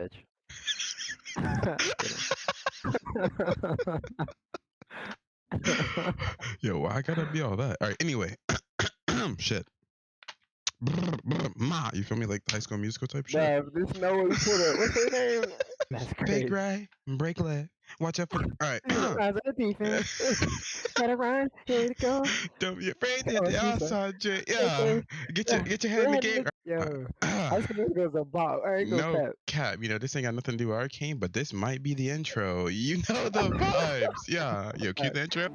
bitch. Yo, why I gotta be all that? All right. Anyway, shit. Ma, you feel me? Like the High School Musical type shit. Bruh, this Noah put up. What's her name? That's crazy. Big right, break leg. Watch out for. All right. Rise of the defense. Gotta run. Here we go. Don't be afraid to Oh, the she said, outside, Jay. Yeah. Get your head in the game. Yo, High School Musical is a bop. I ain't gonna No cap. cap. You know, this ain't got nothing to do with Arcane, but this might be the intro. You know the vibes. Yeah. Yo, cue the intro.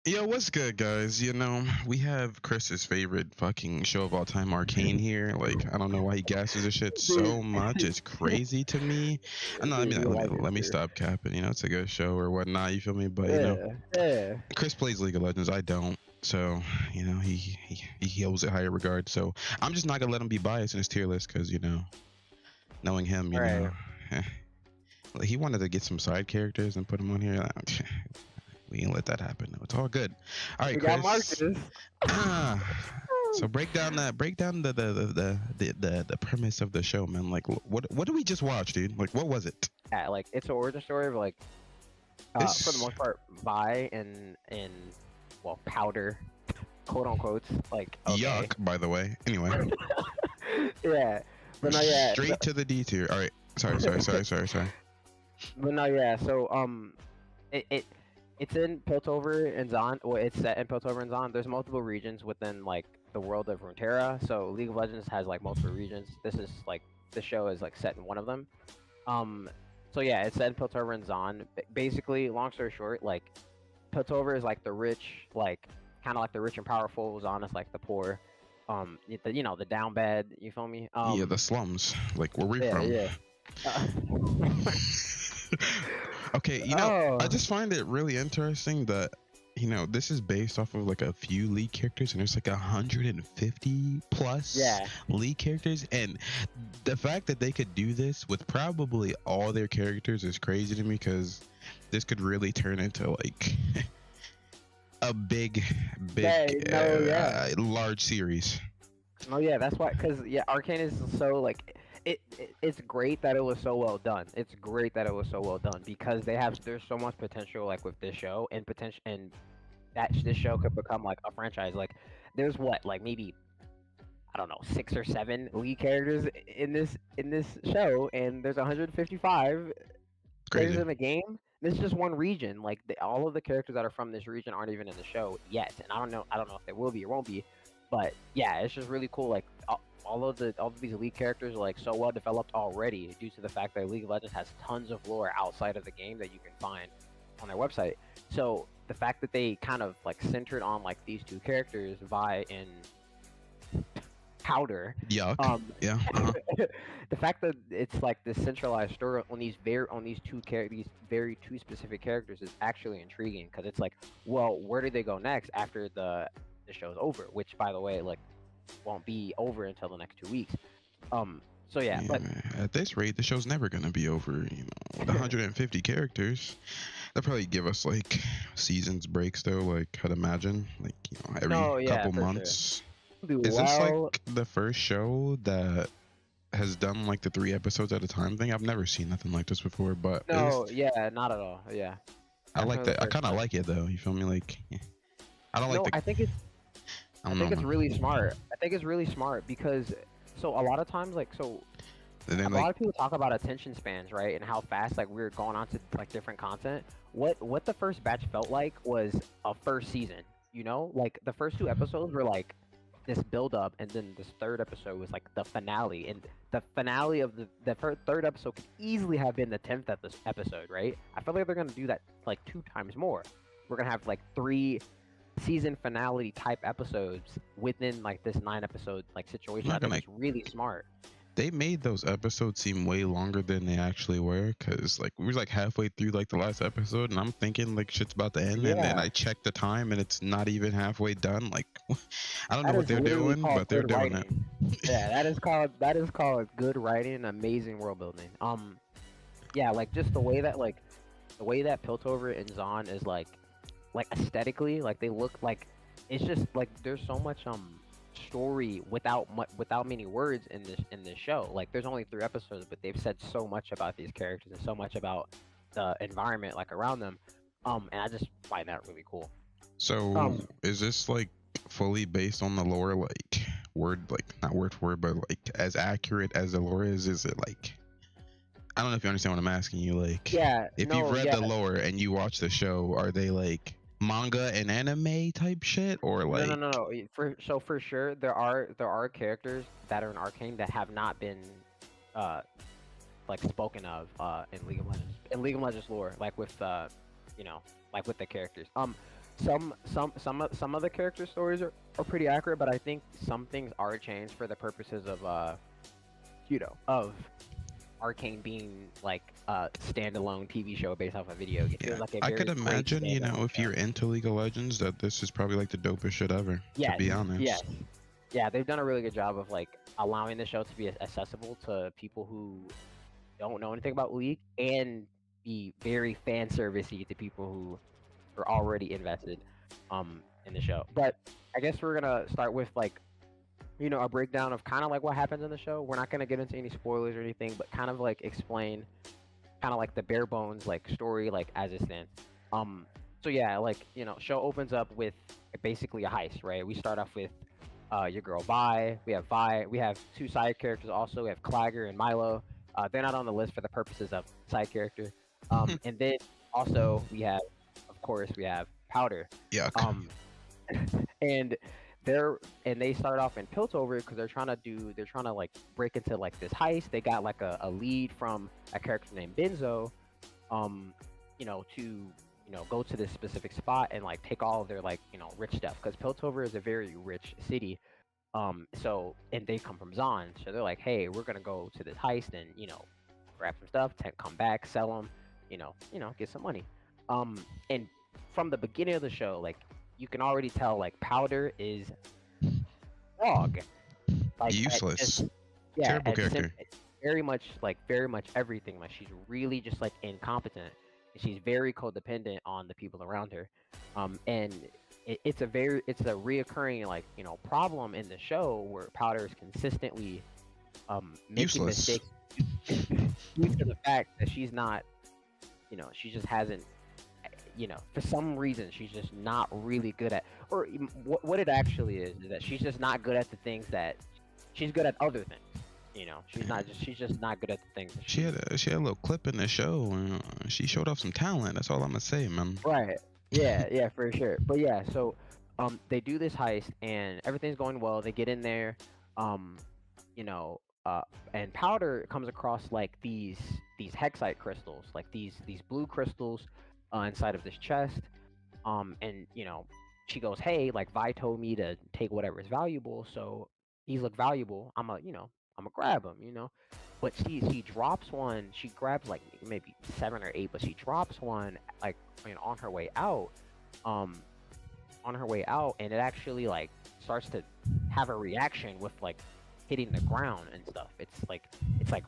Yo, what's good, guys? You know, we have Chris's favorite fucking show of all time, Arcane, here. Like, I don't know why he gasses this shit so much. It's crazy to me. No, let me stop capping. You know, it's a good show or whatnot. You feel me? But you know, Chris plays League of Legends. I don't. So, you know, he holds it higher regard. So I'm just not gonna let him be biased in his tier list because, you know, knowing him, you know, like he wanted to get some side characters and put them on here. We ain't let that happen. No, it's all good. All right, Chris. So break down the premise of the show, man. Like, what did we just watch, dude? Like, what was it? Yeah, like it's an origin story of like, for the most part, Vi and well, Powder, quote unquote, like. Okay. Yuck, by the way. Anyway. Yeah, but no, yeah. Straight to the D tier. All right. Sorry. But no, yeah. So it's in Piltover and Zaun. Well, it's set in Piltover and Zaun. There's multiple regions within like the world of Runeterra. So League of Legends has like multiple regions. This show is like set in one of them. So yeah, it's set in Piltover and Zaun. Basically, long story short, like Piltover is like the rich, like kind of like the rich and powerful. Zaun is like the poor. You know, the down bad. You feel me? Yeah, the slums. Like where we from? Yeah. Okay, you know, I just find it really interesting that, you know, this is based off of like a few League characters, and there's like 150 plus League characters, and the fact that they could do this with probably all their characters is crazy to me, because this could really turn into like a big large series. Oh yeah, that's why, because Arcane is so like it's great that it was so well done. It's great that it was so well done because there's so much potential like with this show, and that this show could become like a franchise. Like there's like maybe, I don't know, 6 or 7 lead characters in this show, and there's 155 players in the game. This is just one region. Like all of the characters that are from this region aren't even in the show yet, and I don't know if they will be or won't be. But yeah, it's just really cool. Like all of these League characters are like so well developed already due to the fact that League of Legends has tons of lore outside of the game that you can find on their website. So the fact that they kind of like centered on like these two characters, Vi and Powder. Yuck. Yeah. The fact that it's like this centralized story on these very two specific characters is actually intriguing, because it's like, well, where do they go next after the show's over? Which, by the way, like won't be over until the next 2 weeks. So yeah, but at this rate, the show's never gonna be over. You know, with 150 characters, they'll probably give us like seasons breaks though. Like, I'd imagine, like, you know, every couple months. Sure. Is this like the first show that has done like the 3 episodes at a time thing? I've never seen nothing like this before. But no, yeah, not at all. Yeah, I like that. I kind of like it though. You feel me? Like, I don't like the. I think it's really smart. I think it's really smart because a lot of times, like, a lot of people talk about attention spans, right? And how fast like we're going on to like different content. What the first batch felt like was a first season. You know, like the first 2 episodes were like this build up, and then this 3rd episode was like the finale. And the finale of the 3rd episode could easily have been the 10th episode, right? I feel like they're gonna do that like 2 times more. We're gonna have like 3 season finale type episodes within like this 9 episode like situation. I think it's really smart. they made those episodes seem way longer than they actually were, because like we were like halfway through like the last episode and I'm thinking like shit's about to end, and then Yeah, I check the time and it's not even halfway done. Like I don't know that what is they're literally doing, called but they're good doing it. writing. Yeah, that is called good writing, and amazing world building. Yeah, like just the way that Piltover and Zaun is like aesthetically, like they look like it's just like there's so much story without many words in this show. Like there's only 3 episodes, but they've said so much about these characters and so much about the environment like around them. And I just find that really cool. So Um, is this like fully based on the lore, like word, like not word for word, but like as accurate as the lore is? Is it like, I don't know if you understand what I'm asking you. Like, yeah, if you've no, read yeah, the lore and you watch the show, are they like manga and anime type shit, or no, no, like? no, no. For sure there are characters that are in Arcane that have not been uh like spoken of in League of Legends lore, like with you know, like with the characters. Some of the character stories are pretty accurate, but I think some things are changed for the purposes of of Arcane being like a standalone TV show based off a video game. It Yeah, feels like a I could very great imagine, you know, standalone if show. you're into League of Legends, that this is probably like the dopest shit ever, to Yes, be yes, honest. yeah. They've done a really good job of like allowing the show to be accessible to people who don't know anything about League, and be very fan servicey to people who are already invested in the show. But I guess we're gonna start with like a breakdown of kind of like what happens in the show. We're not gonna get into any spoilers or anything, but kind of like explain kind of like the bare bones like story like as it stands. Um, so yeah, like show opens up with basically a heist, right? We start off with your girl Vi. We have 2 side characters also. We have Clagger and Milo. They're not on the list for the purposes of side character. And then also of course, we have Powder. Yuck. Um, and they're and they start off in Piltover because they're trying to like break into like this heist. They got like a lead from a character named Benzo, to go to this specific spot and like take all of their like rich stuff because Piltover is a very rich city. And they come from Zaun, so they're like, hey, we're gonna go to this heist and grab some stuff, come back, sell them, get some money. And from the beginning of the show, like you can already tell like Powder is dog, like at Useless. just yeah, Terrible character. very much everything. Like she's really just like incompetent, and she's very codependent on the people around her. And it's a reoccurring like problem in the show where Powder is consistently making Useless. mistakes due to the fact that she's not, she just hasn't, for some reason she's just not really good at, or what it actually is that she's just not good at the things that she's good at other things. She's just not good at the things that She had a little clip in the show. She showed off some talent. That's all I'm gonna say, man. right. Yeah, yeah, for sure. But yeah, so they do this heist and everything's going well. They get in there, um, you know, and Powder comes across like these hexite crystals, like these blue crystals inside of this chest. And she goes, "Hey, like Vi told me to take whatever is valuable, so these look valuable. I'm gonna grab them, But she drops one. She grabs like maybe 7 or 8, but she drops one like on her way out. Um, on her way out, and it actually like starts to have a reaction with like hitting the ground and stuff. It's like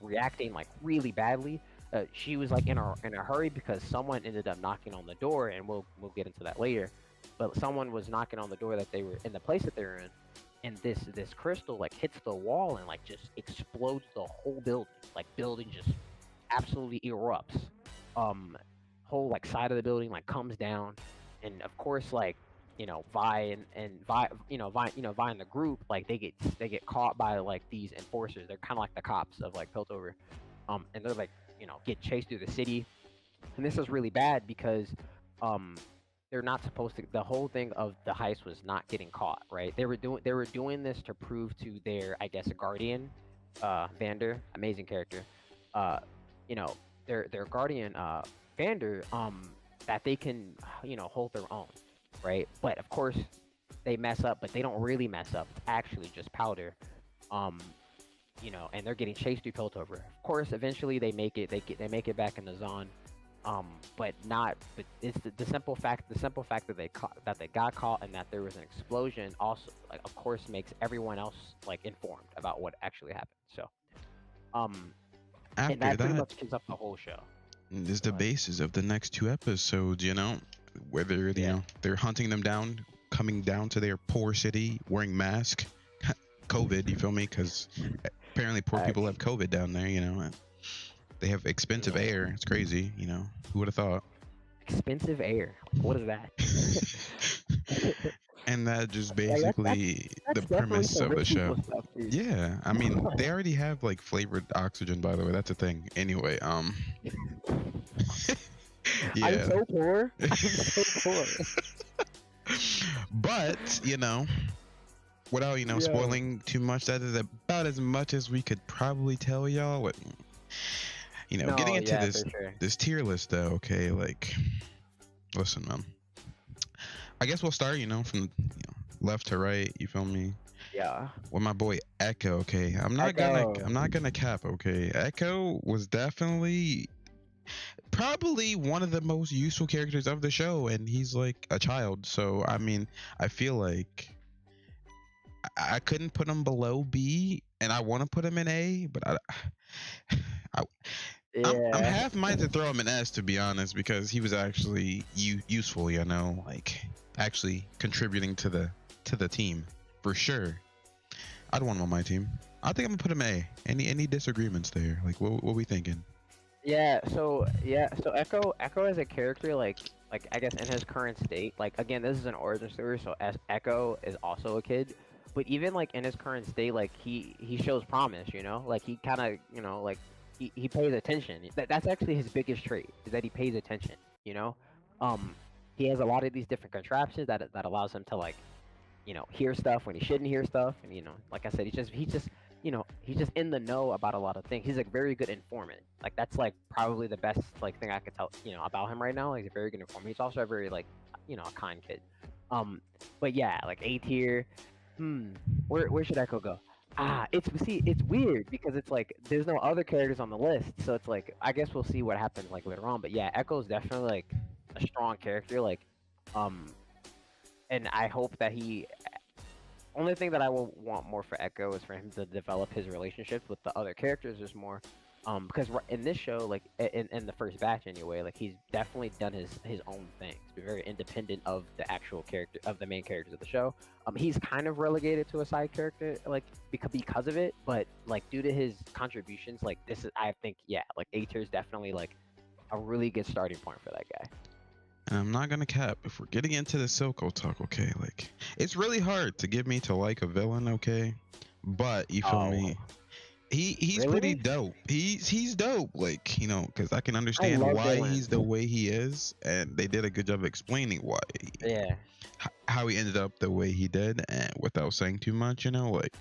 reacting like really badly. She was like in a hurry because someone ended up knocking on the door, and we'll get into that later. But someone was knocking on the door that they were in the place that they were in, and this crystal like hits the wall and like just explodes the whole building. Like building just absolutely erupts. Um, Whole like side of the building like comes down, and of course like Vi and Vi Vi and the group like they get caught by like these enforcers. They're kind of like the cops of like Piltover, and they're like get chased through the city, and this is really bad because um they're not supposed to. The whole thing of the heist was not getting caught, right? They were doing this to prove to their, I guess, guardian, Vander, amazing character, uh, their guardian, Vander, that they can, hold their own, right? But of course, they mess up, but they don't really mess up. It's actually just Powder, um, you know, and they're getting chased through Piltover. Of course, eventually they make it. They make it back into Zaun, but not. But it's the simple fact. The simple fact that that they got caught and that there was an explosion also, like, of course, makes everyone else like informed about what actually happened. So, and After that pretty that, much kicks up the whole show. is the Go ahead. basis of the next 2 episodes. You know, whether you know they're hunting them down, coming down to their poor city, wearing masks, COVID. You feel me? Because apparently poor people have COVID down there. You know, and they have expensive air. It's crazy. You know, who would have thought? Expensive air. What is that? And that just Like, basically that's the definitely premise some of the rich people show. stuff, dude. Yeah, I mean they already have like flavored oxygen, by the way. That's a thing. Anyway, I'm yeah. so poor. I'm so poor. But you know, without Yeah. spoiling too much, that is about as much as we could probably tell y'all. What getting No, into yeah, this for sure. this tier list though. Okay, like, listen, man. I guess we'll start, from left to right. You feel me? Yeah. With my boy Echo. Okay, I'm not gonna cap. Okay, Echo was definitely probably one of the most useful characters of the show, and he's like a child. So I mean, I feel like I couldn't put him below B, and I want to put him in A, but I I'm Yeah. half minded to throw him in S, to be honest, because he was actually useful, like actually contributing to the team for sure. I'd want him on my team. I think I'm gonna put him A. Any disagreements there? Like, what we thinking? So Echo as a character, like I guess in his current state, like, again, this is an origin story, so as Echo is also a kid, but even like in his current state, like he shows promise, like he kind of, like he pays attention. That's actually his biggest trait, is that he pays attention. You know, he has a lot of these different contraptions that allows him to, like, hear stuff when he shouldn't hear stuff, and like I said, he's just in the know about a lot of things. He's a very good informant. Like, that's like probably the best like thing I could tell about him right now. He's a very good informant. He's also a very, like, a kind kid. But yeah, like A tier. Where should Echo go? It's weird because it's like there's no other characters on the list, so it's like I guess we'll see what happens like later on. But yeah, Echo's definitely like a strong character. Like, and I hope that he. Only thing that I will want more for Echo is for him to develop his relationships with the other characters. There's more, because in this show, like in the first batch anyway, like he's definitely done his own thing. He's been very independent of the actual character of the main characters of the show. He's kind of relegated to a side character, like because of it, but like due to his contributions, like this is, I think, yeah, like A tier is definitely like a really good starting point for that guy. And I'm not gonna cap. If we're getting into the Silco talk, okay, like it's really hard to get me to like a villain, okay, but you feel me? He's Really? pretty dope. He's dope, like, because I can understand love why villains. he's the way he is, and they did a good job explaining why. Yeah. How he ended up the way he did, and without saying too much, like,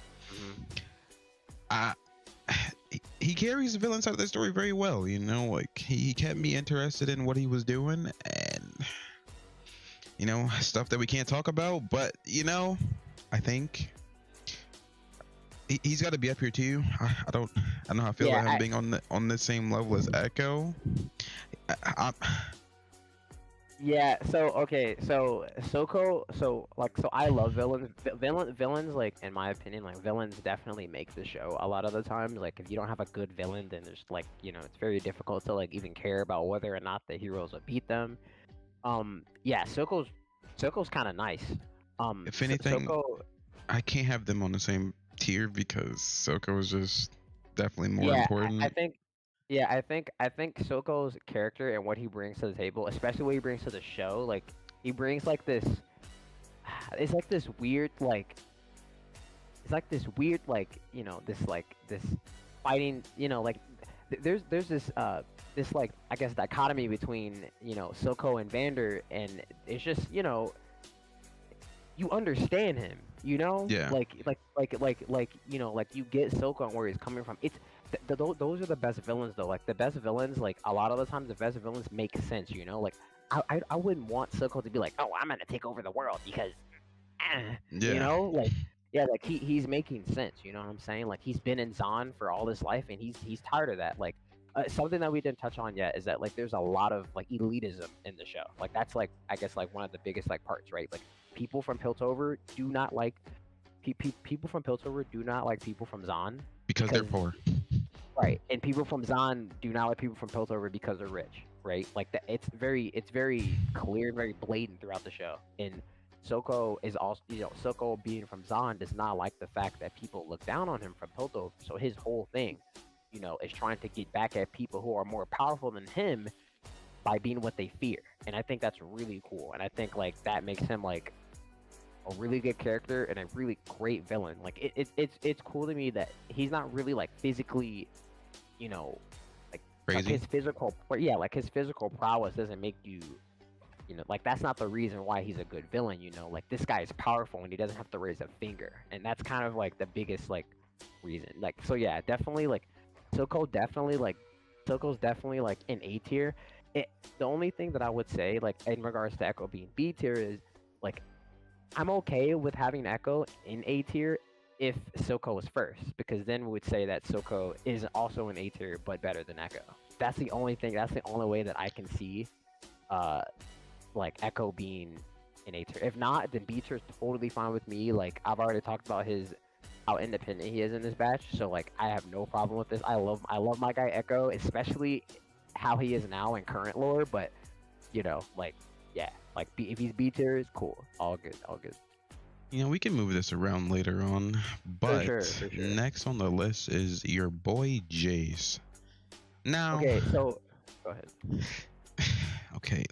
he carries the villain side of the story very well, like he kept me interested in what he was doing, and stuff that we can't talk about, but I think he's got to be up here too. I don't know how I feel about him being on the same level as Echo. Yeah, so okay, so Soko, so I love villains. Villains, like, in my opinion, like, villains definitely make the show a lot of the times. Like, if you don't have a good villain, then there's, like, it's very difficult to, like, even care about whether or not the heroes will beat them. Yeah, Soko's kind of nice. If anything, Soko, I can't have them on the same tier because Soko is just definitely more important. I think Soko's character and what he brings to the table, especially what he brings to the show, like, he brings like this. It's like this weird, like, this fighting, like, there's this, like, I guess, dichotomy between Soko and Vander, and it's just, you understand him, Yeah. like you get Soko and where he's coming from. It's those are the best villains, though. Like, the best villains, like, a lot of the times the best villains make sense, like, I wouldn't want Soko to be like, oh, I'm gonna take over the world because Yeah. like, Yeah, like he's making sense. You know what I'm saying? Like he's been in Zaun for all his life, and he's tired of that. Like something that we didn't touch on yet is that like there's a lot of like elitism in the show. Like that's like I guess like one of the biggest like parts, right? Like people from Piltover do not like people from Piltover do not like people from Zaun because they're poor. right, and people from Zaun do not like people from Piltover because they're rich, right? Like that, it's very clear, very blatant throughout the show. And Soko is also, Soko being from Zaun does not like the fact that people look down on him from Piltover. So his whole thing, is trying to get back at people who are more powerful than him by being what they fear. And I think that's really cool. And I think like that makes him like a really good character and a really great villain. Like it's cool to me that he's not really like physically, you know, like Crazy. his physical, like his physical prowess doesn't make you, like that's not the reason why he's a good villain. Like this guy is powerful and he doesn't have to raise a finger, and that's kind of like the biggest like reason. Like so, yeah, definitely like Silco definitely like Silco's definitely like in A tier. The only thing that I would say like in regards to Echo being B tier is like I'm okay with having Echo in A tier if Silco was first, because then we would say that Silco is also an A tier but better than Echo. That's the only thing. That's the only way that I can see, uh, like Echo being an A tier. If not, then B tier is totally fine with me. Like I've already talked about how independent he is in this batch, so like I have no problem with this. I love my guy Echo, especially how he is now in current lore. But like yeah, like if he's B tier, is cool. All good, all good. We can move this around later on, For but sure, for sure. next on the list is your boy Jace. Now, Okay, so go ahead. okay,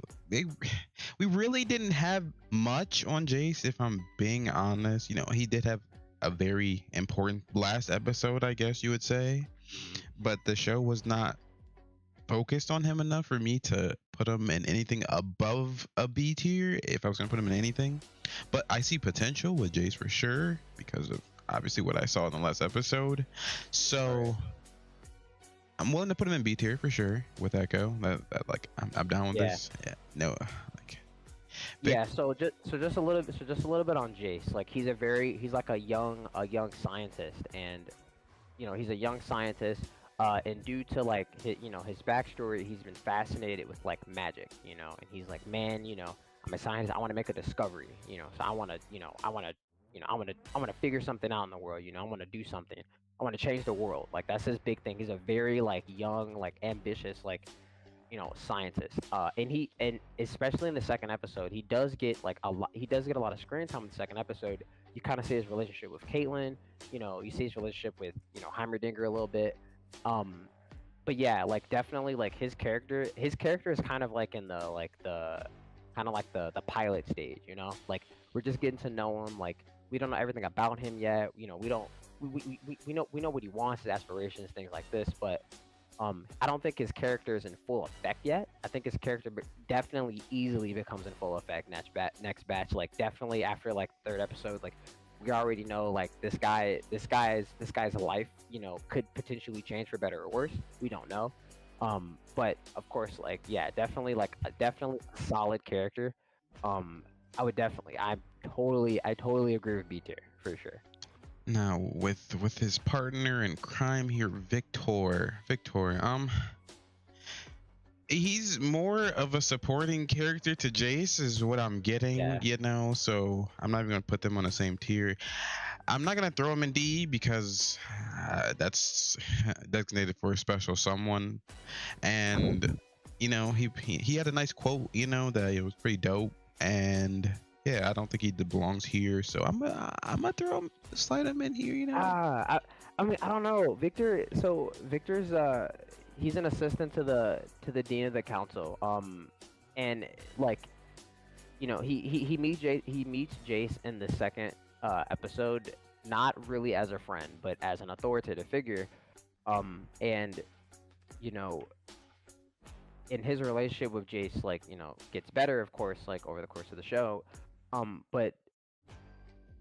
we really didn't have much on Jace, if I'm being honest. He did have a very important last episode, I guess you would say, Mhm. but the show was not focused on him enough for me to put him in anything above a B tier if I was going to put him in anything. But I see potential with Jace for sure because of obviously what I saw in the last episode. So Right. I'm willing to put him in B tier for sure with Echo. That like I'm down with Yeah. this. Yeah, no, like Vic, Yeah, so just a little bit on Jace. Like he's like a young scientist, and he's a young scientist. And due to like his backstory, he's been fascinated with like magic. And he's like, man, I'm a scientist. I want to make a discovery. So I want to, I want to figure something out in the world. I want to do something. I want to change the world. Like that's his big thing. He's a very like young, like ambitious, like scientist. And especially in the second episode, he does get like a lot. He does get a lot of screen time in the second episode. You kind of see his relationship with Caitlyn. You see his relationship with Heimerdinger a little bit. Um, but yeah, like definitely like his character. His character is kind of like in the pilot stage. Like we're just getting to know him. Like we don't know everything about him yet. We don't. We know what he wants, his aspirations, things like this, but I don't think his character is in full effect yet. I think his character definitely easily becomes in full effect next batch. Like definitely after like third episode, like we already know like this guy's life, could potentially change for better or worse. We don't know. But of course, like yeah, definitely a solid character. Um, I totally agree with B tier for sure. now with his partner in crime here, Victor. He's more of a supporting character to Jace, is what I'm getting. Yeah. So I'm not even gonna put them on the same tier. I'm not gonna throw him in D because that's designated for a special someone, and he had a nice quote, that it was pretty dope, and yeah, I don't think he belongs here, so I'm gonna slide him in here. I mean, I don't know. Victor's he's an assistant to the dean of the council. And like he meets Jace in the second episode, not really as a friend, but as an authoritative figure. And you know, in his relationship with Jace, like gets better, of course, like over the course of the show. But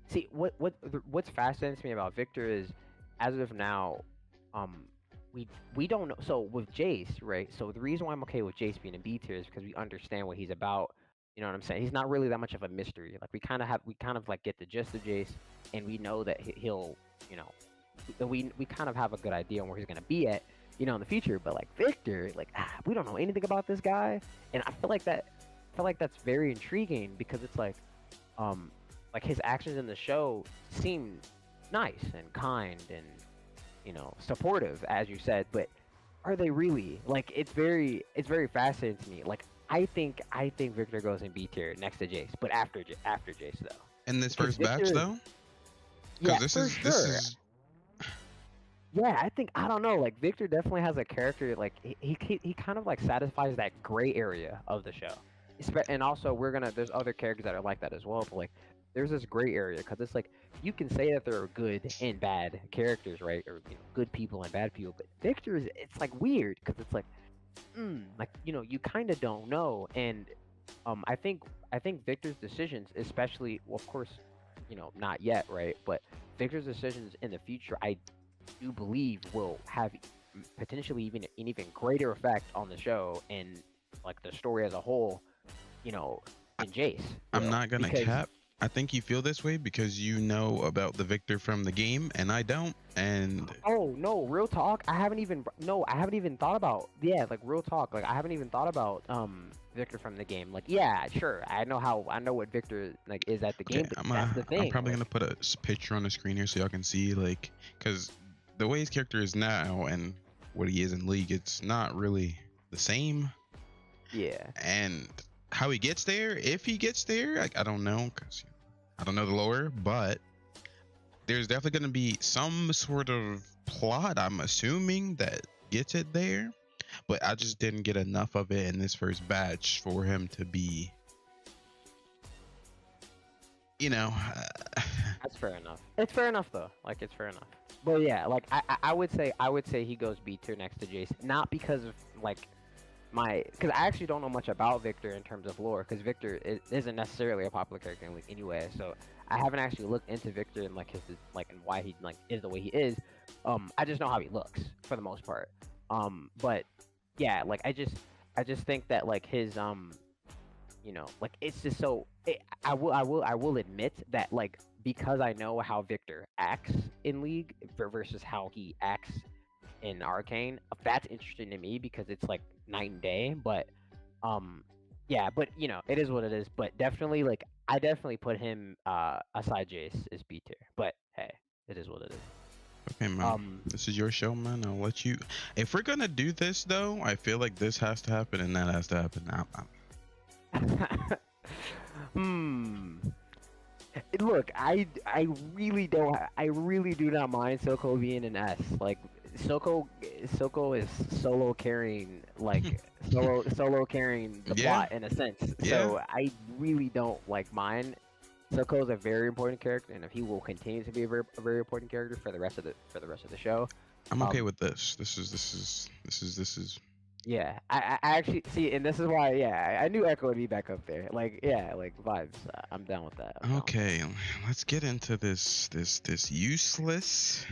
see, what's fascinating to me about Victor is, as of now, um, we don't know. So with Jace, right? So the reason why I'm okay with Jace being in B tier is because we understand what he's about. You know what I'm saying? He's not really that much of a mystery. Like we kind of like get the gist of Jace, and we know that he'll, you know, we kind of have a good idea on where he's gonna be at, you know, in the future. But like Victor, like we don't know anything about this guy, and I feel like that's very intriguing because it's like his actions in the show seem nice and kind and supportive, as you said, but are they really? Like it's very fascinating to me. Like I think Victor goes in B tier next to Jace, but after Jace though. In this Because first batch Victor, though, yeah, because this for is sure. this is Yeah, I think I don't know. Like Victor definitely has a character. Like he kind of like satisfies that gray area of the show. And also there's other characters that are like that as well. But like there's this gray area because it's like you can say that there are good and bad characters, right? Or good people and bad people. But Victor is it's like weird because it's like you kind of don't know. And I think Victor's decisions, especially, well, of course, not yet, right? But Victor's decisions in the future, I do believe will have potentially even an even greater effect on the show and like the story as a whole, I- than Jace I'm will. not gonna Because cap. I think you feel this way because you know about the Victor from the game, and I don't. And oh no, real talk, I haven't even thought about, yeah, like real talk, like I haven't even thought about Victor from the game. Like yeah, sure, I know what Victor like is at the okay, game, but that's the I'm thing. probably Like gonna put a picture on the screen here so y'all can see, like, because the way his character is now and what he is in League, it's not really the same. yeah. And how he gets there, if he gets there, I don't know, because I don't know the lore, but there's definitely going to be some sort of plot, I'm assuming, that gets it there. But I just didn't get enough of it in this first batch for him to be, you know. That's fair enough. It's fair enough though. Like it's fair enough. But yeah, like I would say he goes B tier next to Jace, not because of like because I actually don't know much about Victor in terms of lore, because Victor isn't necessarily a popular character in League anyway. So I haven't actually looked into Victor and like his like and why he like is the way he is. I just know how he looks for the most part. But yeah, like I just think that like his like it's just I will admit that like because I know how Victor acts in League versus how he acts in Arcane, that's interesting to me because it's like night and day. But yeah, but it is what it is. But definitely like I definitely put him aside Jace as B tier. But hey, it is what it is. Okay, man. This is your show, man. I'll let you. If we're gonna do this, though, I feel like this has to happen and that has to happen. Look, I really don't. I really do not mind Soko being an S. Like Soko is solo carrying, like solo carrying the Yeah. plot in a sense. Yeah. So I really don't like mine. Soko is a very important character, and if he will continue to be a very important character for the rest of the show, I'm okay with this. This is. yeah. I actually see, and this is why. Yeah, I knew Echo would be back up there. Like yeah, like vibes. I'm down with that. Okay, let's get into this useless,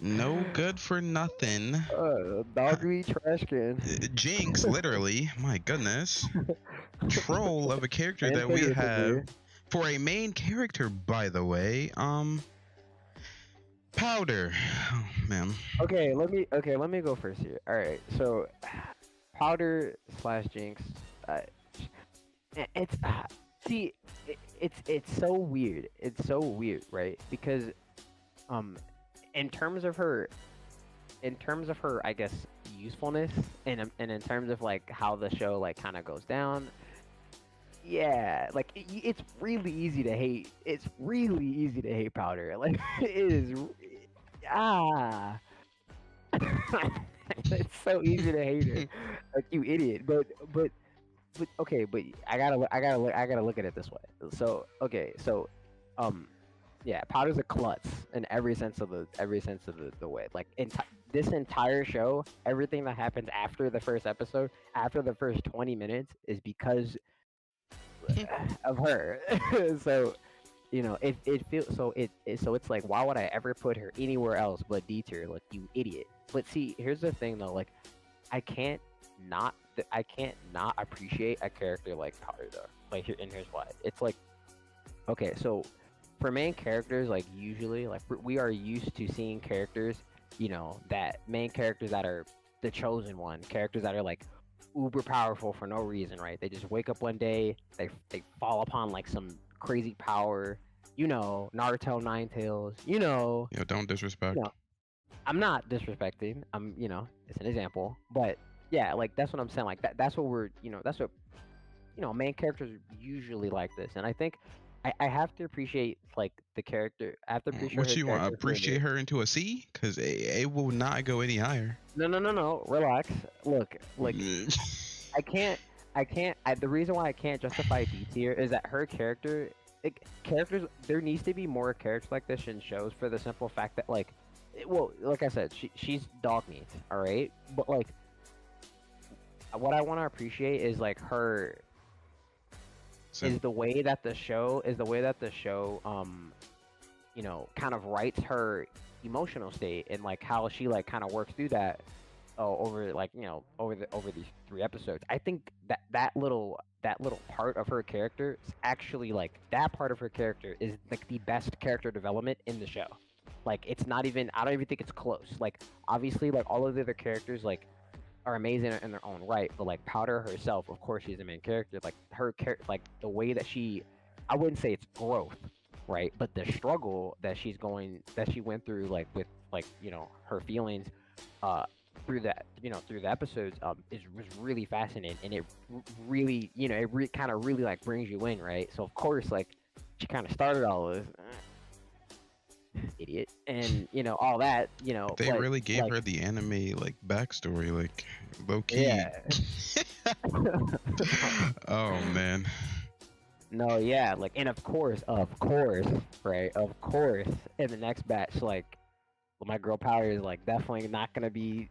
no good for nothing. Doggy trash can. Jinx, literally. My goodness. Troll of a character that we have for a main character, by the way. Powder. Oh man. Okay, let me go first here. All right, so Powder / Jinx. It's see, it's so weird. It's so weird, right? Because in terms of her, I guess usefulness, and in terms of like how the show like kind of goes down. Yeah, like it's really easy to hate. It's really easy to hate Powder. Like it is. Ah, it's so easy to hate her. Like you idiot. But okay. But I gotta look at it this way. So okay. So yeah, Powder's a klutz in every sense of the way. Like this entire show, everything that happens after the first episode, after the first 20 minutes, is because of her. So it feels so it's like, why would I ever put her anywhere else but D tier? Like you idiot. But see, here's the thing though, like I can't not I can't not appreciate a character like Powder though. Like and here's why. It's like, okay, so for main characters, like usually, like we are used to seeing characters, that main characters that are the chosen one, characters that are like uber powerful for no reason, right? They just wake up one day, they fall upon like some crazy power, Naruto Nine Tails, Don't disrespect. I'm not disrespecting. It's an example, but yeah, like that's what I'm saying. Like that's what that's what main characters are usually like this, and I think I have to appreciate like the character. I have to appreciate What her you want? character for Appreciate her into a C? Because it will not go any higher. No. Relax. Look, I can't. The reason why I can't justify D tier is that her character, characters. There needs to be more characters like this in shows for the simple fact that well, like I said, she's dog meat, all right. But like, what I want to appreciate is like her is the way that the show kind of writes her emotional state and like how she like kind of works through that over like over these 3 episodes. I think that little part of her character is actually like that part of her character is like the best character development in the show. Like it's not even, I don't even think it's close. Like obviously like all of the other characters like are amazing in their own right, but like Powder herself, of course she's the main character. Like her like the way that I wouldn't say it's growth, right? But the struggle that she went through like with like her feelings through through the episodes was really fascinating, and it really kind of really like brings you in, right? So of course like she kind of started all this idiot and all that they but, really gave like, her the anime like backstory, like low key. yeah. Oh man. No, yeah, like, and of course, right, of course, in the next batch, like, my girl Power is like definitely not gonna be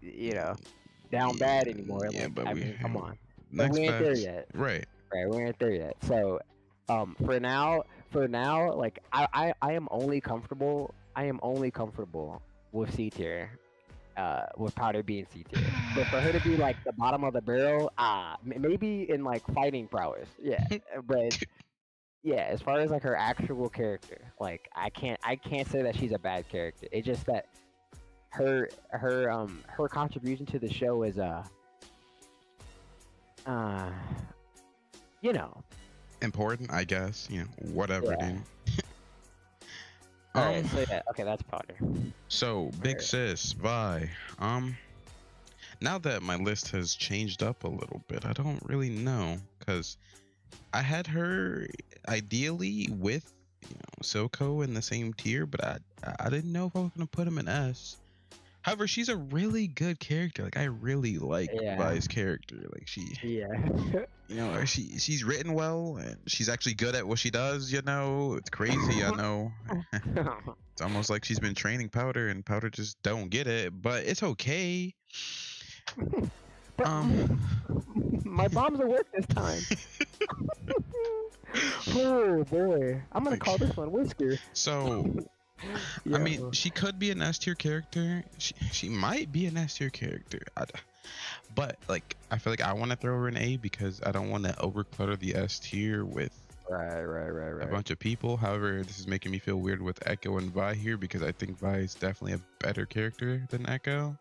down bad anymore. Yeah, Like, but I mean, come on, but next we ain't there batch, yet, right? right? We ain't there yet. So, for now, like, I am only comfortable. With C tier, with Powder being C tier. But for her to be like the bottom of the barrel, maybe in like fighting prowess, yeah. But yeah, as far as like her actual character, like I can't say that she's a bad character. It's just that her contribution to the show is uh you know Important, I guess. Whatever, yeah. dude. Alright, so yeah, okay, that's Powder. So big Alright. sis, Vi. Now that my list has changed up a little bit, I don't really know, because I had her ideally with Silco in the same tier, but I didn't know if I was gonna put him in S. However, she's a really good character. Like I really like Vi's character. Like she's written well, and she's actually good at what she does. It's crazy. I know. It's almost like she's been training Powder, and Powder just don't get it. But it's okay. My bombs will work this time. Oh boy, I'm gonna call this one Whisker. So, I mean, she could be an S tier character. She might be an S tier character. But like, I feel like I want to throw her an A because I don't want to overclutter the S tier with right. a bunch of people. However, this is making me feel weird with Echo and Vi here because I think Vi is definitely a better character than Echo.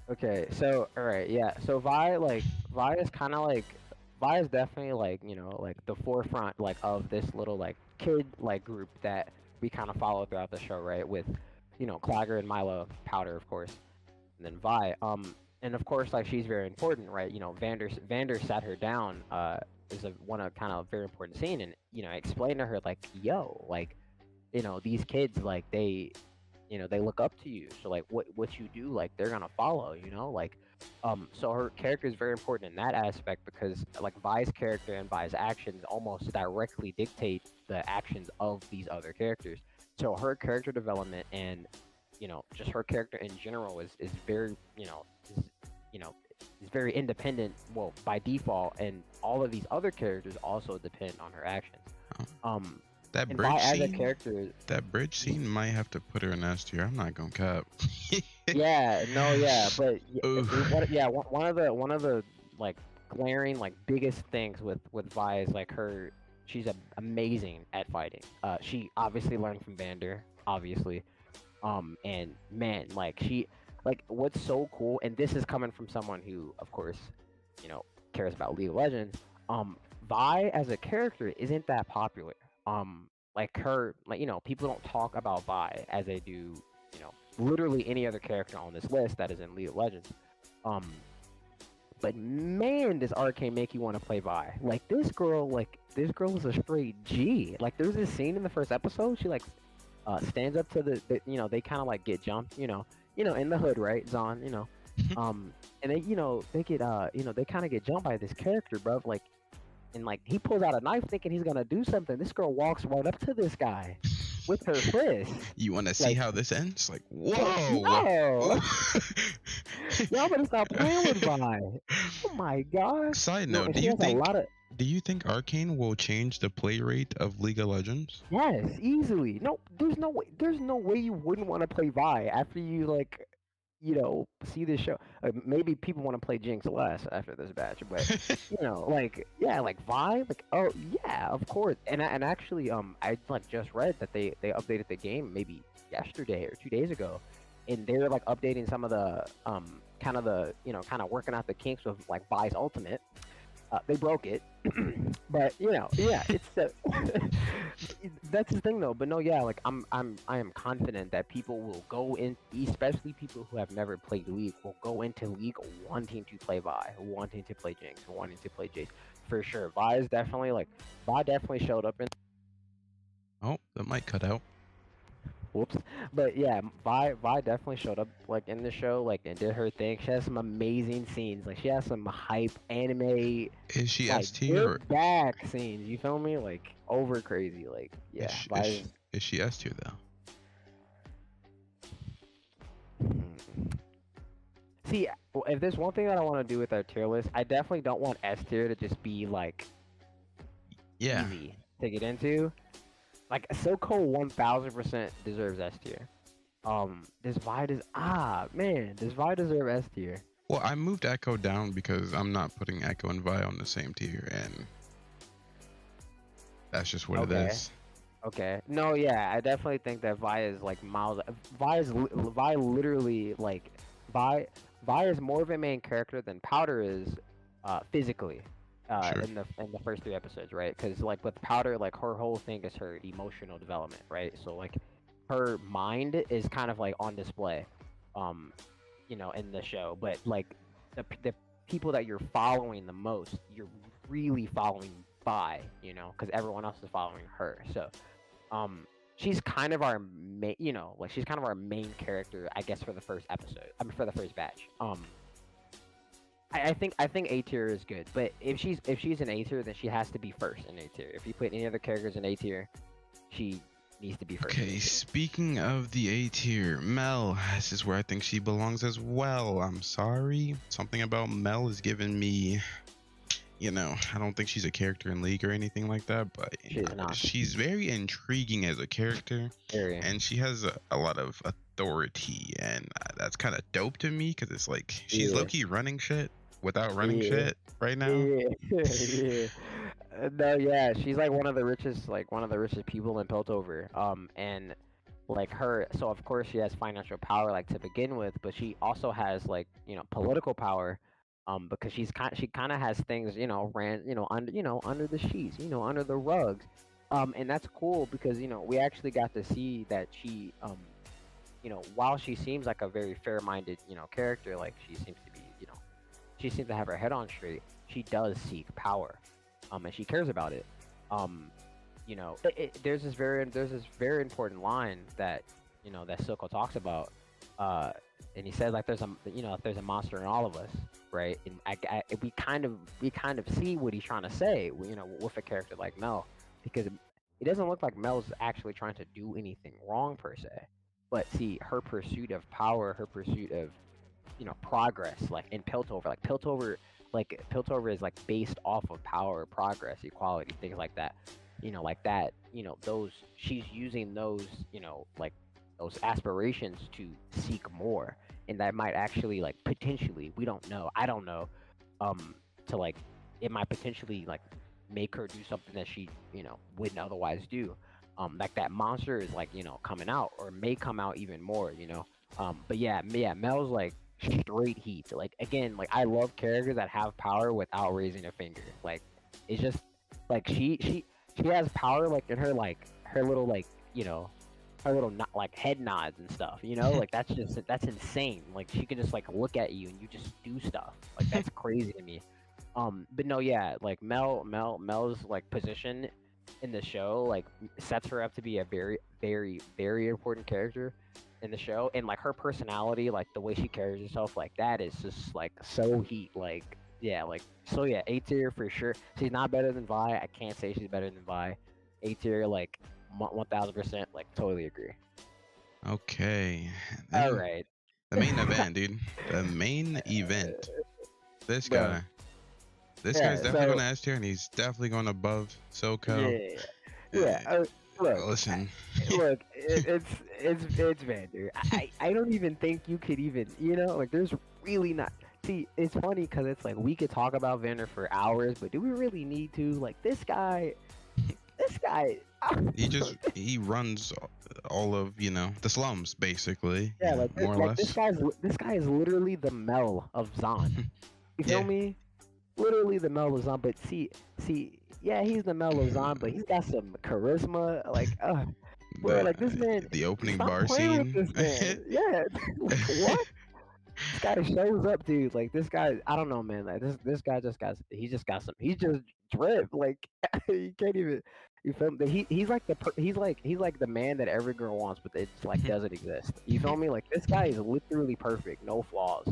Okay, so alright, yeah. So Vi is kind of like Vi is definitely like like the forefront like of this little like kid like group that we kind of follow throughout the show, right? With Clagger and Milo, Powder, of course, and then Vi. And of course like she's very important, right? Vander sat her down is one of kind of very important scene, and explained to her like, yo, like these kids like they look up to you, so like what you do, like they're gonna follow, like so her character is very important in that aspect because like Vi's character and Vi's actions almost directly dictate the actions of these other characters. So her character development and just her character in general is very is very independent, well, by default, and all of these other characters also depend on her actions. That And Vi bridge as a scene, character, that bridge scene might have to put her in S tier. I'm not gonna cap. yeah, no, yeah, but Oof. one of the like glaring like biggest things with Vi is like her. She's amazing at fighting. She obviously learned from Vander, obviously. And man, like like what's so cool, and this is coming from someone who, of course, you know, cares about League of Legends. Vi as a character isn't that popular. Like her, like people don't talk about Vi as they do, literally any other character on this list that is in League of Legends. Um, but man, does Arcane make you want to play Vi? Like this girl is a straight G. Like there's this scene in the first episode. She like stands up to they kind of like get jumped, in the hood, right, Zaun, and they get they kind of get jumped by this character, bro, like, and like he pulls out a knife thinking he's gonna do something. This girl walks right up to this guy with her fist. You want to see Like, how this ends? Like, yo, whoa! y'all better stop playing with Vi. Oh my gosh. Side No, note, and she has a lot of. do you think Arcane will change the play rate of League of Legends? Yes, easily. No, there's no way you wouldn't want to play Vi after you like, see this show. Maybe people want to play Jinx less after this batch, but like yeah, like Vi, like oh yeah, of course. And actually, I like just read that they updated the game maybe yesterday or 2 days ago, and they're like updating some of the kind of working out the kinks with like Vi's ultimate. They broke it, but yeah, it's that's the thing though. But no, yeah, like I am confident that people will go in, especially people who have never played League, will go into League wanting to play Vi, wanting to play Jinx, wanting to play Jace for sure. Vi definitely showed up in. Oh, that might cut out. Whoops. But yeah, Vi definitely showed up like in the show, like and did her thing. She has some amazing scenes. Like she has some hype anime Is she like S tier? back scenes. You feel me? Like over crazy. Like yeah. Is she S tier though? See, if there's one thing that I want to do with our tier list, I definitely don't want S tier to just be like easy to get into. Like SoCo 1000% deserves S tier. Does Vi deserve S tier? Well, I moved Echo down because I'm not putting Echo and Vi on the same tier, and that's just what it is. Okay. No, yeah, I definitely think that Vi is like miles. Vi literally like Vi is more of a main character than Powder is, physically. Sure. In the first 3 episodes, right? Because like with Powder, like her whole thing is her emotional development, right? So like her mind is kind of like on display, in the show. But like the people that you're following the most, you're really following by, because everyone else is following her. So, she's kind of our main, she's kind of our main character, I guess, for the first episode. I mean, for the first batch. I think A tier is good, but if she's an A tier, then she has to be first in A tier. If you put any other characters in A tier, she needs to be first. Okay, speaking of the A tier, Mel, this is where I think she belongs as well. I'm sorry, something about Mel is giving me, I don't think she's a character in League or anything like that, but she's very intriguing as a character, and she has a lot of authority, and that's kind of dope to me because it's like she's low-key running shit without running shit right now. Yeah. No, yeah, she's like one of the richest people in Piltover. And like so of course she has financial power like to begin with, but she also has like political power, because she kind of has things under the sheets, under the rugs, and that's cool because we actually got to see that she while she seems like a very fair-minded character, like she seems to be she seems to have her head on straight, she does seek power, and she cares about it. There's this very important line that that Silco talks about, and he says like there's a monster in all of us, right? And we kind of see what he's trying to say, with a character like Mel, because it doesn't look like Mel's actually trying to do anything wrong per se, but see her pursuit of power, her pursuit of progress, like in Piltover, Piltover is like based off of power, progress, equality, things like that. like that, those she's using those, like those aspirations to seek more, and that might actually like potentially, we don't know, I don't know, to like it might potentially like make her do something that she wouldn't otherwise do. Like that monster is like coming out or may come out even more. But yeah, Mel's like straight heat. Like again, like I love characters that have power without raising a finger. Like it's just like she has power like in her like her little like her little like head nods and stuff. Like that's insane. Like she can just like look at you and you just do stuff. Like that's crazy to me. But no, yeah, like Mel's like position in the show like sets her up to be a very, very, very important character in the show, and like her personality, like the way she carries herself, like that is just like so heat. Like yeah, like so yeah, A tier for sure. She's not better than Vi. I can't say she's better than Vi. A tier, like 1000%, like totally agree. Okay. All Then right, the main event, dude. The main event. This bro. guy. This guy's Yeah, definitely so going to S tier, and he's definitely going above SoCo. yeah, yeah. Eh, Look, Listen. look, it's Vander. I don't even think you could even like there's really not. See, it's funny because it's like we could talk about Vander for hours, but do we really need to? Like this guy. He runs all of the slums basically, Yeah, like more or less. this guy is literally the Mel of Zaun. You feel Yeah. me? Literally the Mel of Zaun. But yeah, he's the Mel of Zaun, but he's got some charisma. Like, bro, like this man. The opening Stop bar playing scene. with this man. Yeah, what? This guy shows up, dude. Like this guy, I don't know, man. Like this guy he's just drip. Like you can't even. You feel me? He's like he's like the man that every girl wants, but it's like doesn't exist. You feel me? Like this guy is literally perfect, no flaws.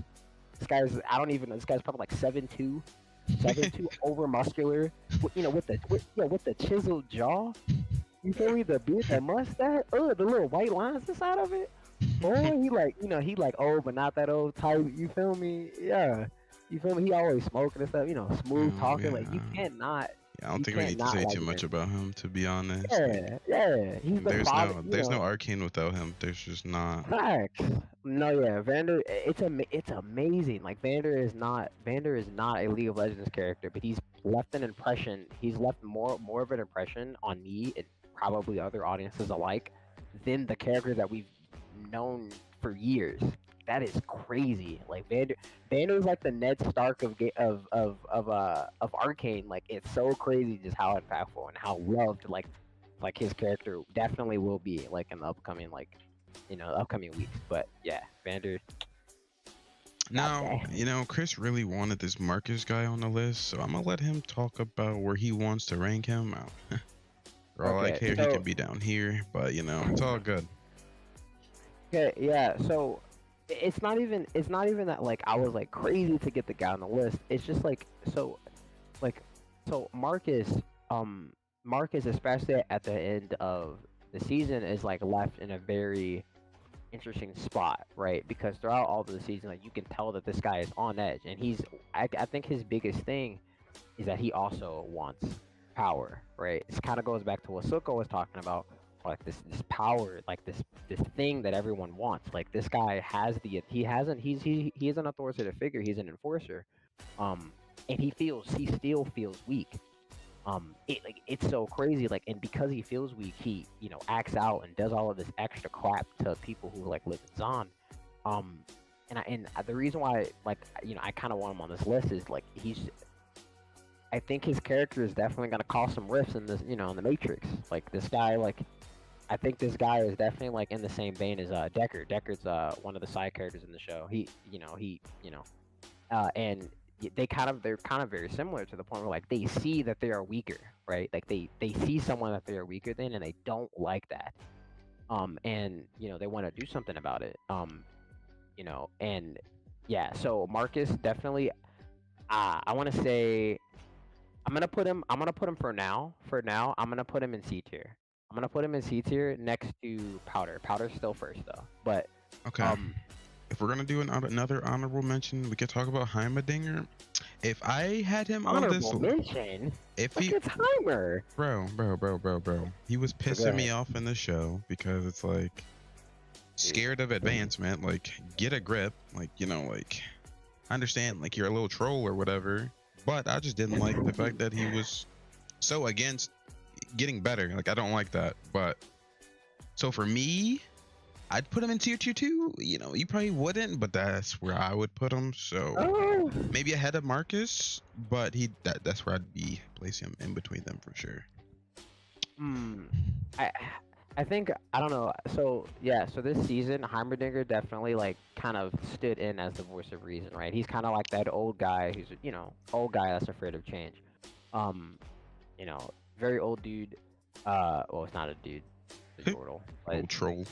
This guy's I don't even know. This guy's probably like 7'2", 7'2", over muscular. With the chiseled jaw. You feel me? The beard, the mustache. Oh, the little white lines inside of it. Boy, he like old but not that old type. You feel me? Yeah. You feel me? He always smoking and stuff. Smooth talking. Like you cannot. Yeah, I don't You think we need to cannot say like too much him. about him, to be honest. Yeah. He's the father. There's no Arcane without him. There's just not. Facts. No, yeah, Vander. It's amazing. Like Vander is not a League of Legends character, but he's left an impression. He's left more of an impression on me and probably other audiences alike than the characters that we've known for years. That is crazy. Like Vander's like the Ned Stark of Arcane. Like it's so crazy just how impactful and how loved like his character definitely will be like in the upcoming upcoming weeks. But yeah, Vander. Now, Chris really wanted this Marcus guy on the list, so I'm gonna let him talk about where he wants to rank him out. For all I Okay, care, he can be down here, but it's all good. Okay, yeah. So it's not even that like I was like crazy to get the guy on the list. It's just like so Marcus, especially at the end of the season, is like left in a very interesting spot, right? Because throughout all of the season, like you can tell that this guy is on edge, and I think his biggest thing is that he also wants power, right? This kind of goes back to what Suko was talking about, like this power, like this thing that everyone wants. Like this guy has he is an authoritative figure. He's an enforcer, and he still feels weak. It's so crazy. Like, and because he feels weak, he acts out and does all of this extra crap to people who like live in Zaun. And the reason why I kind of want him on this list is like I think his character is definitely gonna cause some rifts in this in the Matrix. Like this guy I think this guy is definitely like in the same vein as Decker. Decker's one of the side characters in the show. And they're kind of very similar to the point where like they see that they are weaker, right? Like they see someone that they are weaker than, and they don't like that. And they want to do something about it. And yeah. So Marcus definitely. I want to say. I'm gonna put him for now. I'm gonna put him in C tier. I'm gonna put him in C tier next to Powder. Powder's still first though. But okay. If we're gonna do another honorable mention, we could talk about Heimerdinger. If I had him on this, Honorable mention. if Look, he, it's Heimer. bro, he was So go pissing me ahead. off in the show because it's like scared of advancement. Like, get a grip. Like, you know, like I understand, like you're a little troll or whatever, but I just didn't like the fact that he was so against getting better. Like, I don't like that. But so for me, I'd put him in tier 2. You know, you probably wouldn't, but that's where I would put him. So Oh. maybe ahead of Marcus, but that's where I'd be placing him in between them for sure. I I think I don't know. So yeah, so this season, Heimerdinger definitely like kind of stood in as the voice of reason, right? He's kind of like that old guy who's old guy that's afraid of change. Um, very old dude. Well, it's not a dude, it's a Yordle, but Old troll.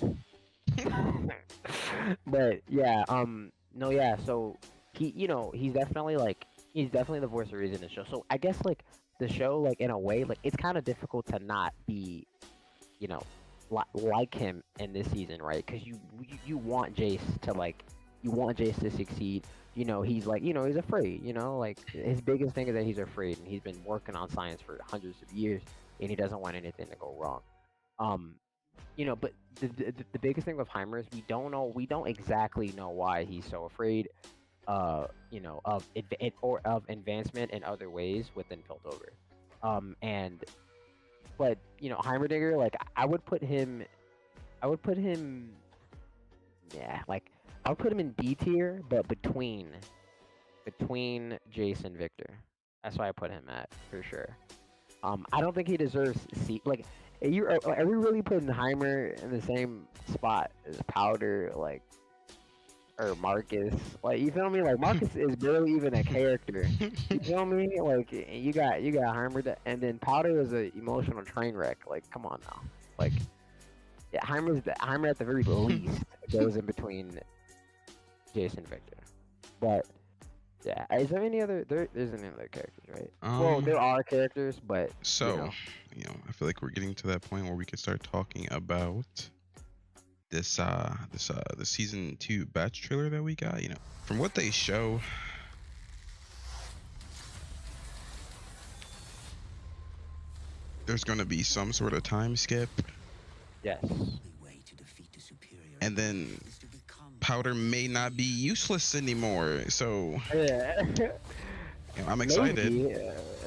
but yeah, no, yeah. So he's definitely the voice of reason in the show. So I guess like the show, like in a way, like it's kind of difficult to not be, you know, like him in this season, right? Because you want Jace to succeed. He's like, he's afraid. Like his biggest thing is that he's afraid, and he's been working on science for hundreds of years, and he doesn't want anything to go wrong. Um, but the biggest thing with Heimer is we don't exactly know why he's so afraid, of advancement in other ways within Piltover. And but Heimerdinger, like I would put him, yeah, like I would put him in D tier, but between Jace and Victor. That's why I put him at for sure. I don't think he deserves C. Like, are we really putting Heimer in the same spot as Powder, like, or Marcus? Like, you feel me? Like, Marcus is barely even a character. You feel me? Like, you got Heimer, and then Powder is an emotional train wreck. Like, come on now. Like, yeah, Heimer at the very least goes in between Jace and Victor. But yeah, is there any other? There isn't any other characters, right? Well, there are characters, but so I feel like we're getting to that point where we can start talking about the season 2 batch trailer that we got. From what they show, there's going to be some sort of time skip. Yes. And then Powder may not be useless anymore. So yeah. I'm excited. Maybe.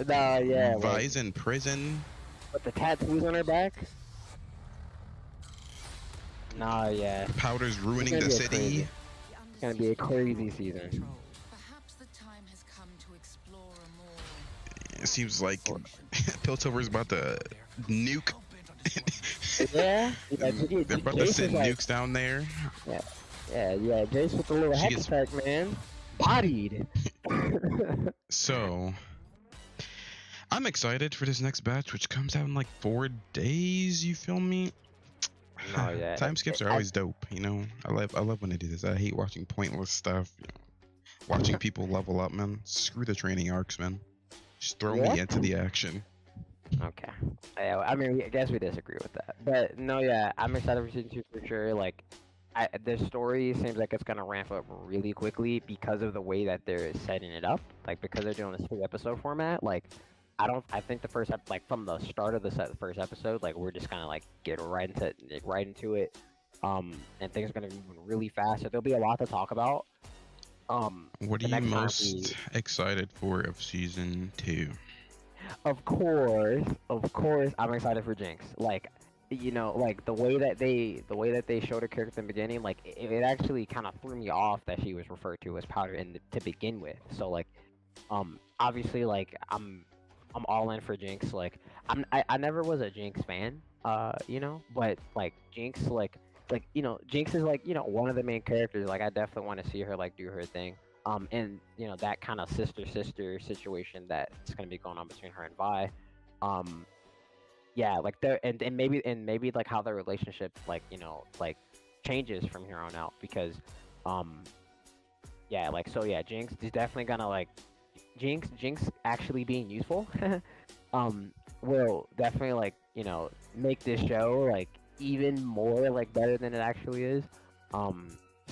No, yeah. Vi's in prison. With the tattoos on her back. Nah, yeah. Powder's ruining the city. It's gonna be a crazy season. Perhaps the time has come to explore more. It seems like Piltover's about to nuke. Yeah. They're about to send nukes down there. Yeah. Jace with the little hextech, man. Bodied. So, I'm excited for this next batch, which comes out in like 4 days. You feel me? Oh yeah. Time skips are always dope. I love when they do this. I hate watching pointless stuff. Watching people level up, man. Screw the training arcs, man. Just throw me into the action. Okay. Yeah, I mean, I guess we disagree with that. But no, yeah, I'm excited for season 2 for sure. Like, the story seems like it's gonna ramp up really quickly because of the way that they're setting it up. Like, because they're doing this 3-episode format. Like, I think the first from the start of the first episode, like we're just gonna like get right into it. And things are gonna be moving really fast. So there'll be a lot to talk about. What are you most excited for of season 2? Of course, I'm excited for Jinx. Like, like the way that they showed her character in the beginning, like it actually kind of threw me off that she was referred to as Powder to begin with. So like, obviously, like I'm all in for Jinx. Like, I never was a Jinx fan, but like Jinx, Jinx is like, one of the main characters. Like, I definitely want to see her like do her thing. And that kind of sister situation that's gonna be going on between her and Vi. Yeah, like and maybe like how their relationship like changes from here on out because Jinx is definitely gonna like Jinx actually being useful will definitely like make this show like even more like better than it actually is.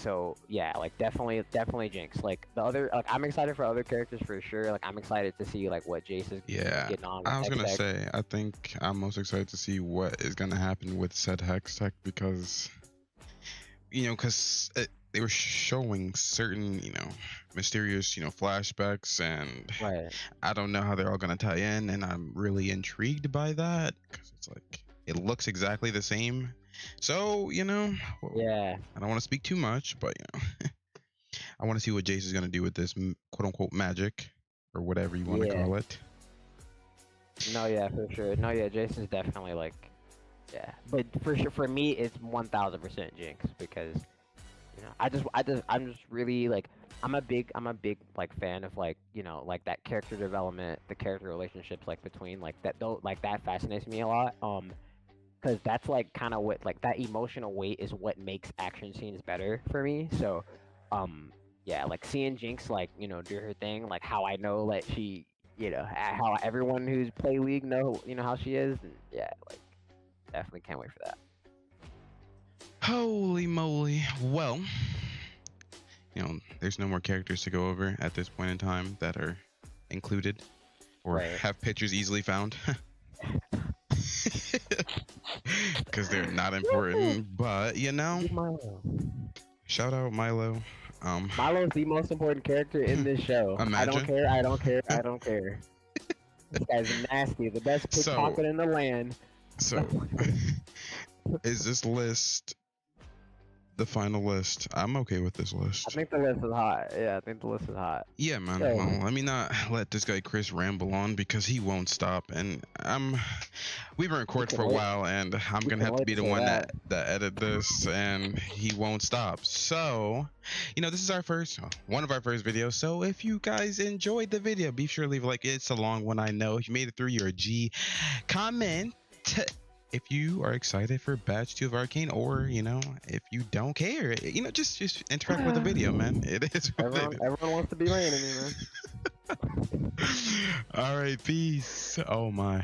so yeah, like definitely Jinx. Like the other, like I'm excited for other characters for sure. Like I'm excited to see like what Jace is Yeah, getting on I was with gonna hextech. say, I think I'm most excited to see what is gonna happen with said hextech because, because they were showing certain, mysterious, flashbacks, and Right. I don't know how they're all gonna tie in, and I'm really intrigued by that because it's like it looks exactly the same. So, well, Yeah. I don't want to speak too much, but I want to see what Jace is gonna do with this quote unquote magic or whatever you want to Yeah. call it. No, yeah, for sure. No, yeah, Jason's definitely like, yeah. But for sure, for me, it's 1000% Jinx because I'm just really like, I'm a big like fan of like, like that character development, the character relationships like between like that though, like that fascinates me a lot. Because that's like kind of what like that emotional weight is what makes action scenes better for me. So, yeah, like seeing Jinx like do her thing, like how I know like she, how everyone who's play League know how she is, and yeah, like definitely can't wait for that. Holy moly! Well, there's no more characters to go over at this point in time that are included or Right. have pictures easily found. Because they're not important, but Milo. shout out Milo. Milo's the most important character in this show. I don't Imagine. care. I don't care. I don't care. This guy's nasty. The best pickpocket in the land. So, is this list the final list? I'm okay with this list. I think the list is hot. Yeah, I think the list is hot. Yeah, man. So- Well, let me not let this guy Chris ramble on because he won't stop, and we've been recording for a while, and I'm You gonna can have to wait be the to say one that edit this, and he won't stop. So, this is one of our first videos. So if you guys enjoyed the video, be sure to leave a like. It's a long one, I know. If you made it through, you're a G. Comment if you are excited for batch 2 of Arcane, or if you don't care, just interact with the video, man. It is what it is. Everyone wants to be my enemy, man. All right, peace. Oh my.